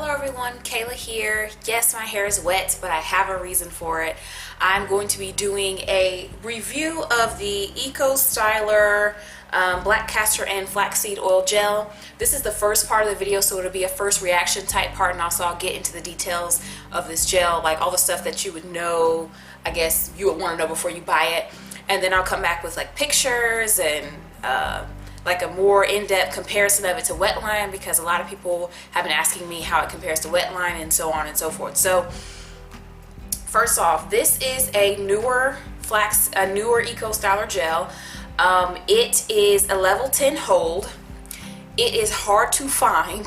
Hello everyone, Kayla here. Yes, my hair is wet, but I have a reason for it. I'm going to be doing a review of the Eco Styler Black Castor and Flaxseed Oil Gel. This is the first part of the video, so it'll be a first reaction type part, and also I'll get into the details of this gel, like all the stuff that you would know, I guess you would want to know before you buy it. And then I'll come back with like pictures and like a more in-depth comparison of it to wetline, because a lot of people have been asking me how it compares to wetline and so on and so forth. So first off, this is a newer Eco Styler gel. It is a level 10 hold. It is hard to find.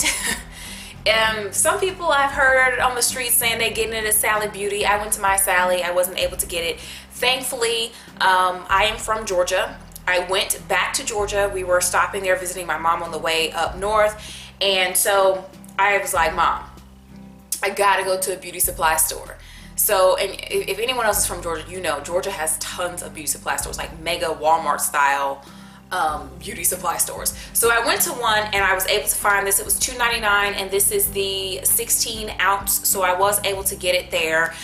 Some people I've heard on the streets saying they're getting it at Sally Beauty. I went to my Sally. I wasn't able to get it. Thankfully, I am from Georgia. I went back to Georgia. We were stopping there visiting my mom on the way up north, and so I was like, Mom, I gotta go to a beauty supply store. So, and if anyone else is from Georgia, you know Georgia has tons of beauty supply stores, like mega Walmart style beauty supply stores. So I went to one and I was able to find this. It was $2.99, and this is the 16 ounce, so I was able to get it there.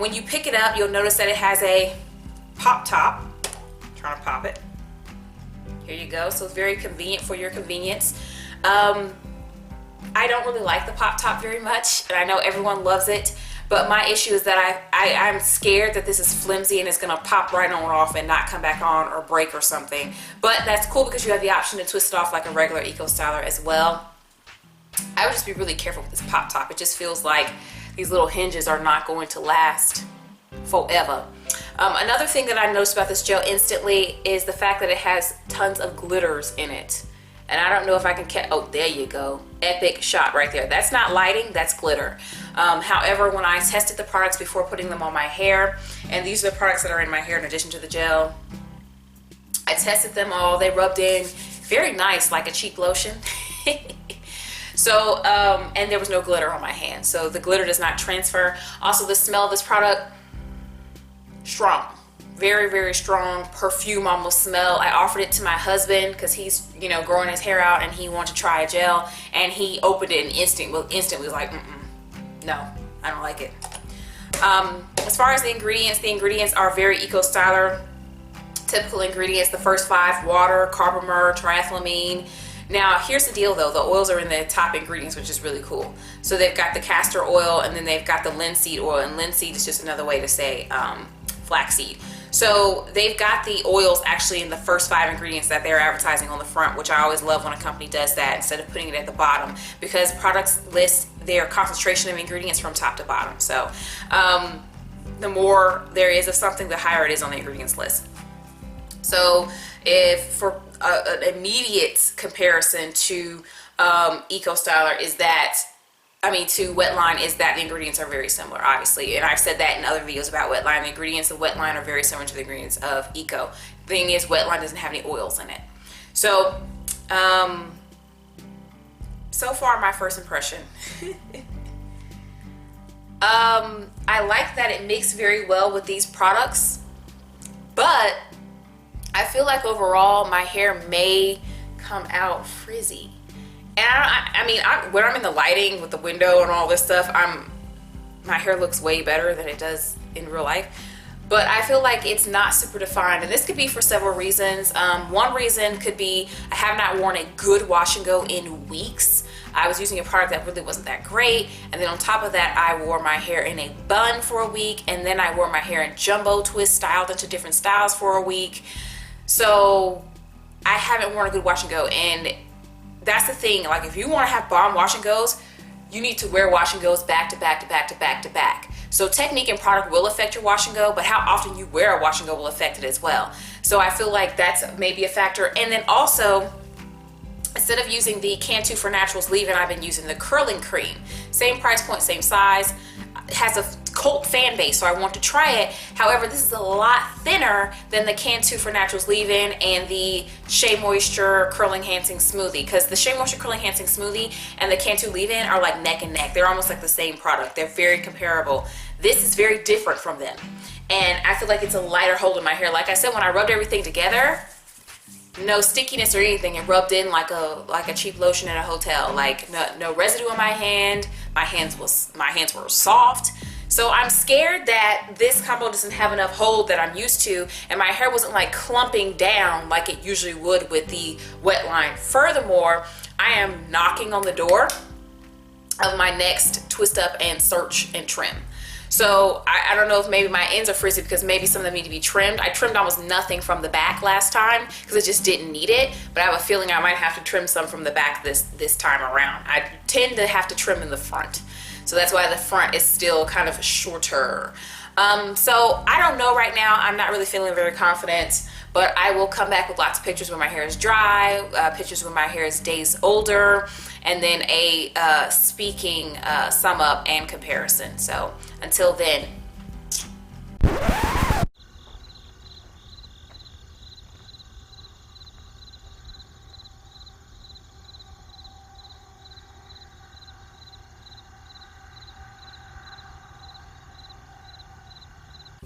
When you pick it up, you'll notice that it has a pop top. Trying to pop it. Here you go. So it's very convenient for your convenience. I don't really like the pop top very much, and I know everyone loves it, but my issue is that I'm scared that this is flimsy and it's gonna pop right on off and not come back on or break or something. But that's cool because you have the option to twist it off like a regular Eco Styler as well. I would just be really careful with this pop top. It just feels like these little hinges are not going to last forever. Another thing that I noticed about this gel instantly is the fact that it has tons of glitters in it. And I don't know if I can catch, oh, there you go. Epic shot right there. That's not lighting, that's glitter. However, when I tested the products before putting them on my hair, and these are the products that are in my hair in addition to the gel, I tested them all. They rubbed in very nice, like a cheap lotion. So, and there was no glitter on my hand. So the glitter does not transfer. Also, the smell of this product, strong, very, very strong perfume almost smell. I offered it to my husband because he's, you know, growing his hair out and he wanted to try a gel, and he opened it and instantly was like, no, I don't like it. As far as the ingredients are very Eco Styler typical ingredients. The first 5: water, carbomer, triethylamine. Now here's the deal though, the oils are in the top ingredients, which is really cool. So they've got the castor oil, and then they've got the linseed oil, and linseed is just another way to say flaxseed. So they've got the oils actually in the first 5 ingredients that they're advertising on the front, which I always love when a company does that instead of putting it at the bottom, because products list their concentration of ingredients from top to bottom. So the more there is of something, the higher it is on the ingredients list. So if for an immediate comparison to Eco Styler is that, to wetline, is that the ingredients are very similar, obviously. And I've said that in other videos about wetline. The ingredients of wetline are very similar to the ingredients of Eco. The thing is, wetline doesn't have any oils in it. So, so far, my first impression. I like that it mixed very well with these products, but I feel like overall my hair may come out frizzy. And when I'm in the lighting with the window and all this stuff, my hair looks way better than it does in real life. But I feel like it's not super defined, and this could be for several reasons. One reason could be I have not worn a good wash and go in weeks. I was using a product that really wasn't that great, and then on top of that, I wore my hair in a bun for a week, and then I wore my hair in jumbo twist, styled into different styles for a week. So I haven't worn a good wash and go, and that's the thing. Like, if you want to have bomb wash and goes, you need to wear wash and goes back to back to back to back to back. So technique and product will affect your wash and go, but how often you wear a wash and go will affect it as well. So I feel like that's maybe a factor. And then also, instead of using the Cantu for Naturals leave-in, I've been using the curling cream. Same price point, same size. It has a cult fan base, so I want to try it. However, this is a lot thinner than the Cantu for Naturals leave-in and the Shea Moisture Curl Enhancing Smoothie, because the Shea Moisture Curl Enhancing Smoothie and the Cantu leave-in are like neck and neck. They're almost like the same product. They're very comparable. This is very different from them, and I feel like it's a lighter hold in my hair. Like I said, when I rubbed everything together, no stickiness or anything. It rubbed in like a cheap lotion at a hotel. Like no residue on my hand. my hands were soft. So I'm scared that this combo doesn't have enough hold that I'm used to, and my hair wasn't like clumping down like it usually would with the wetline. Furthermore, I am knocking on the door of my next twist up and search and trim. So I don't know if maybe my ends are frizzy because maybe some of them need to be trimmed. I trimmed almost nothing from the back last time because I just didn't need it, but I have a feeling I might have to trim some from the back this time around. I tend to have to trim in the front, so that's why the front is still kind of shorter. So I don't know right now. I'm not really feeling very confident, but I will come back with lots of pictures when my hair is dry, pictures when my hair is days older, and then a speaking sum up and comparison. So until then.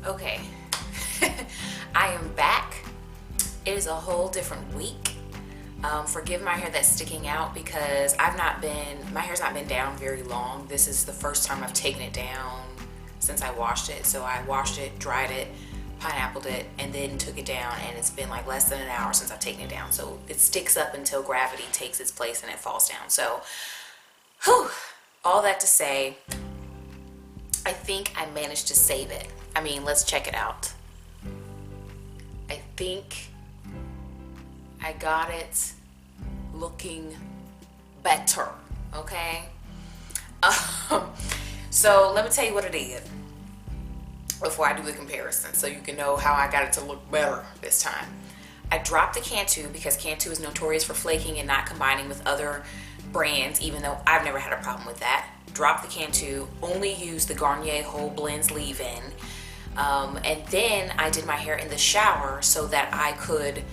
Okay, I am back. It is a whole different week. Forgive my hair that's sticking out because my hair's not been down very long. This is the first time I've taken it down since I washed it. So I washed it, dried it, pineappled it, and then took it down, and it's been like less than an hour since I've taken it down. So it sticks up until gravity takes its place and it falls down. So, whew, all that to say, I think I managed to save it. I mean, let's check it out. I think I got it looking better, okay? So let me tell you what it is before I do the comparison so you can know how I got it to look better this time. I dropped the Cantu because Cantu is notorious for flaking and not combining with other brands, even though I've never had a problem with that. Dropped the Cantu, only used the Garnier Whole Blends leave-in, and then I did my hair in the shower so that I could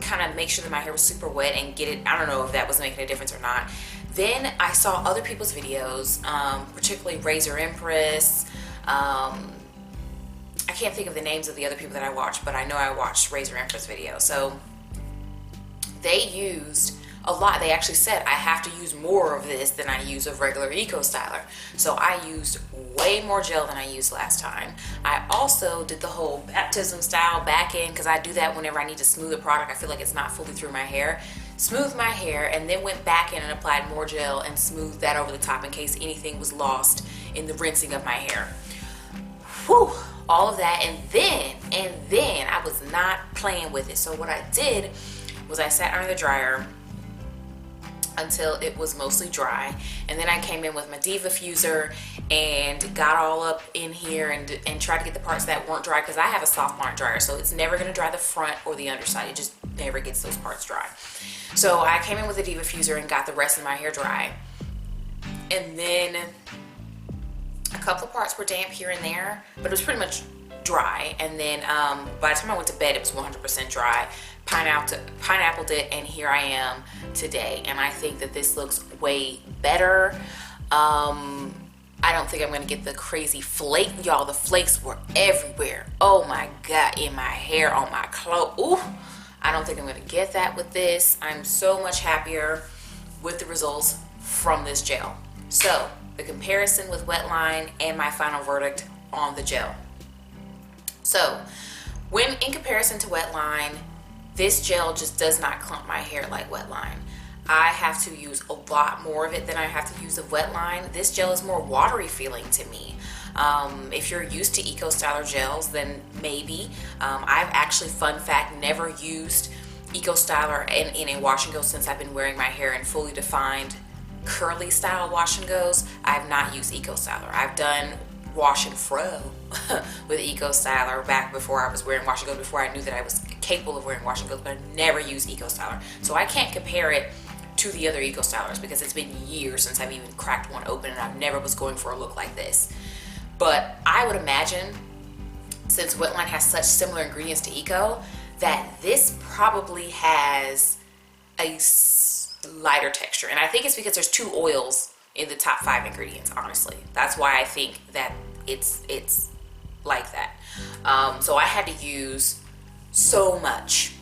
kind of make sure that my hair was super wet and get it. I don't know if that was making a difference or not. Then I saw other people's videos, particularly Razor Empress. I can't think of the names of the other people that I watched, but I know I watched Razor Empress video. So they used a lot. They actually said I have to use more of this than I use of regular Eco Styler. So I used way more gel than I used last time. I also did the whole baptism style back in because I do that whenever I need to smooth a product. I feel like it's not fully through my hair. Smoothed my hair and then went back in and applied more gel and smoothed that over the top in case anything was lost in the rinsing of my hair. Whew, all of that, and then I was not playing with it. So what I did was I sat under the dryer until it was mostly dry, and then I came in with my Diva Fuser and got all up in here and tried to get the parts that weren't dry because I have a soft part dryer, so it's never going to dry the front or the underside. It just never gets those parts dry. So I came in with the Diva Fuser and got the rest of my hair dry, and then a couple of parts were damp here and there, but it was pretty much dry. And then by the time I went to bed, it was 100% dry. Pineappled it, and here I am today, and I think that this looks way better. I don't think I'm gonna get the crazy flake. Y'all, the flakes were everywhere. Oh my God, in my hair, on my clothes. Ooh, I don't think I'm gonna get that with this. I'm so much happier with the results from this gel. So the comparison with wetline and my final verdict on the gel. So when in comparison to wetline, this gel just does not clump my hair like wetline. I have to use a lot more of it than I have to use of wetline. This gel is more watery feeling to me. If you're used to Eco Styler gels, then maybe. I've actually, fun fact, never used Eco Styler in a wash and go since I've been wearing my hair in fully defined curly style wash and goes. I've not used Eco Styler. I've done wash and fro with Eco Styler back before I was wearing wash and go, before I knew that I was capable of wearing wash and go, but I've never used Eco Styler. So I can't compare it to the other Eco Stylers because it's been years since I've even cracked one open, and I've never was going for a look like this. But I would imagine, since wetline has such similar ingredients to Eco, that this probably has a lighter texture. And I think it's because there's 2 oils in the top 5 ingredients, honestly. That's why I think that it's like that. So I had to use so much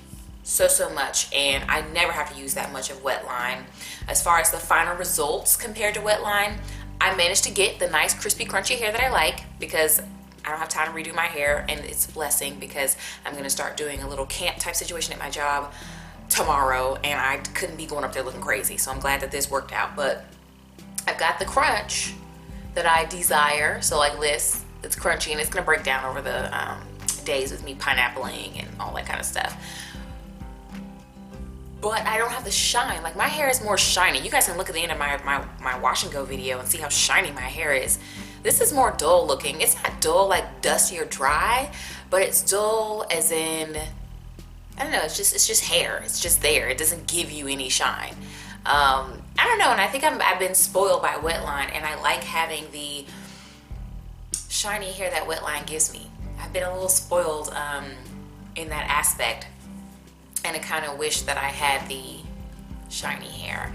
so much, and I never have to use that much of wetline. As far as the final results compared to wetline, I managed to get the nice crispy crunchy hair that I like, because I don't have time to redo my hair, and it's a blessing because I'm going to start doing a little camp type situation at my job tomorrow, and I couldn't be going up there looking crazy, so I'm glad that this worked out. But I've got the crunch that I desire, so like this, it's crunchy, and it's going to break down over the days with me pineappling and all that kind of stuff. But I don't have the shine. Like, my hair is more shiny. You guys can look at the end of my wash and go video and see how shiny my hair is. This is more dull looking. It's not dull like dusty or dry, but it's dull as in, I don't know, it's just hair. It's just there. It doesn't give you any shine. I don't know, and I think I've been spoiled by wetline, and I like having the shiny hair that wetline gives me. I've been a little spoiled in that aspect, and I kind of wish that I had the shiny hair.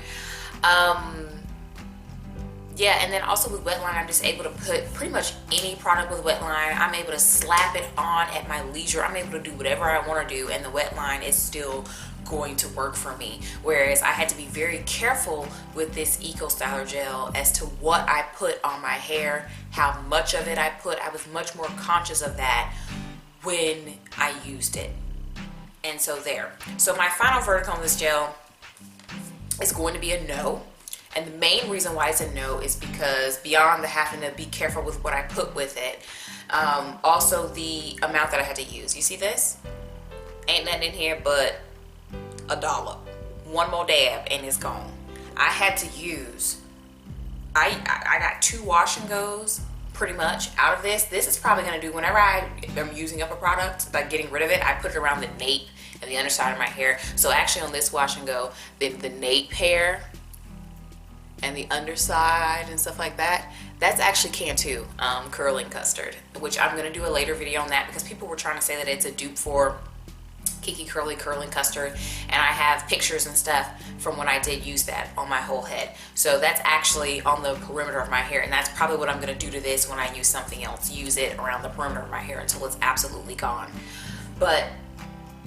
Yeah, and then also with wetline, I'm just able to put pretty much any product with wetline. I'm able to slap it on at my leisure. I'm able to do whatever I want to do, and the wetline is still going to work for me. Whereas I had to be very careful with this Eco Styler gel as to what I put on my hair, how much of it I put. I was much more conscious of that when I used it. And so there. So my final verdict on this gel is going to be a no. And the main reason why it's a no is because beyond the having to be careful with what I put with it, also the amount that I had to use. You see this? Ain't nothing in here but a dollop. One more dab and it's gone. I had to use, I got 2 wash and goes pretty much out of this. This is probably going to do whenever I am using up a product, like getting rid of it, I put it around the nape and the underside of my hair. So actually on this wash and go, the nape hair and the underside and stuff like that, that's actually Cantu curling custard, which I'm going to do a later video on that because people were trying to say that it's a dupe for Kiki Curly curling custard, and I have pictures and stuff from when I did use that on my whole head. So that's actually on the perimeter of my hair, and that's probably what I'm going to do to this when I use something else, use it around the perimeter of my hair until it's absolutely gone. But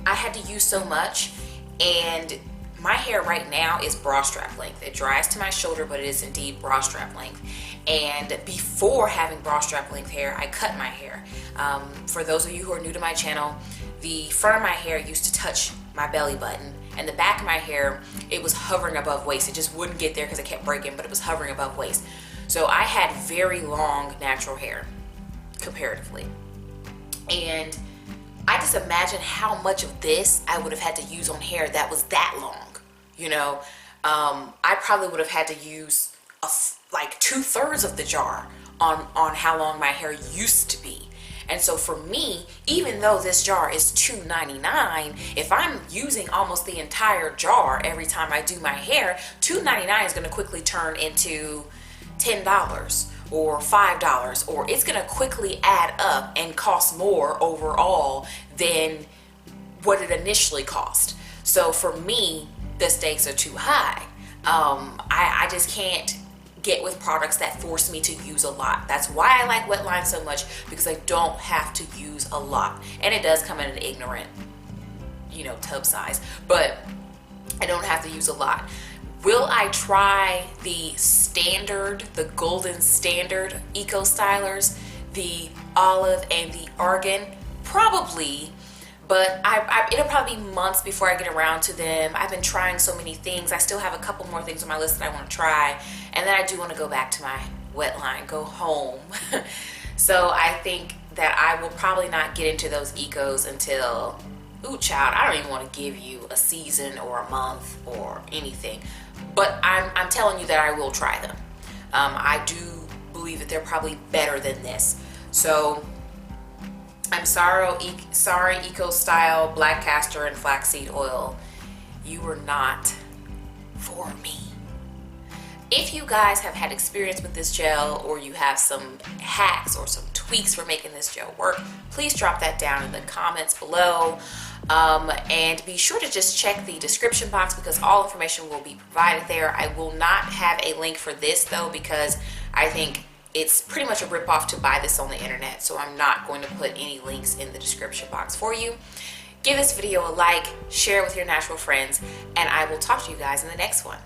I had to use so much, and my hair right now is bra strap length. It dries to my shoulder, but it is indeed bra strap length. And before having bra strap length hair, I cut my hair. For those of you who are new to my channel, the front of my hair used to touch my belly button, and the back of my hair, it was hovering above waist. It just wouldn't get there because it kept breaking, but it was hovering above waist. So I had very long natural hair, comparatively. And I just imagine how much of this I would have had to use on hair that was that long. You know, I probably would have had to use like 2/3 of the jar on how long my hair used to be. And so for me, even though this jar is $2.99, if I'm using almost the entire jar every time I do my hair, $2.99 is going to quickly turn into $10 or $5, or it's going to quickly add up and cost more overall than what it initially cost. So for me, the stakes are too high. I just can't get with products that force me to use a lot. That's why I like wetline so much, because I don't have to use a lot. And it does come in an ignorant, you know, tub size, but I don't have to use a lot. Will I try the standard, the golden standard Eco Stylers, the olive and the argan? Probably. But it'll probably be months before I get around to them. I've been trying so many things. I still have a couple more things on my list that I want to try. And then I do want to go back to my wetline, go home. So I think that I will probably not get into those ecos until, ooh child, I don't even want to give you a season or a month or anything. But I'm telling you that I will try them. I do believe that they're probably better than this. So I'm sorry, Eco Style Black Castor and Flaxseed Oil. You were not for me. If you guys have had experience with this gel, or you have some hacks or some tweaks for making this gel work, please drop that down in the comments below. And be sure to just check the description box because all information will be provided there. I will not have a link for this though, because I think it's pretty much a ripoff to buy this on the internet, so I'm not going to put any links in the description box for you. Give this video a like, share it with your natural friends, and I will talk to you guys in the next one.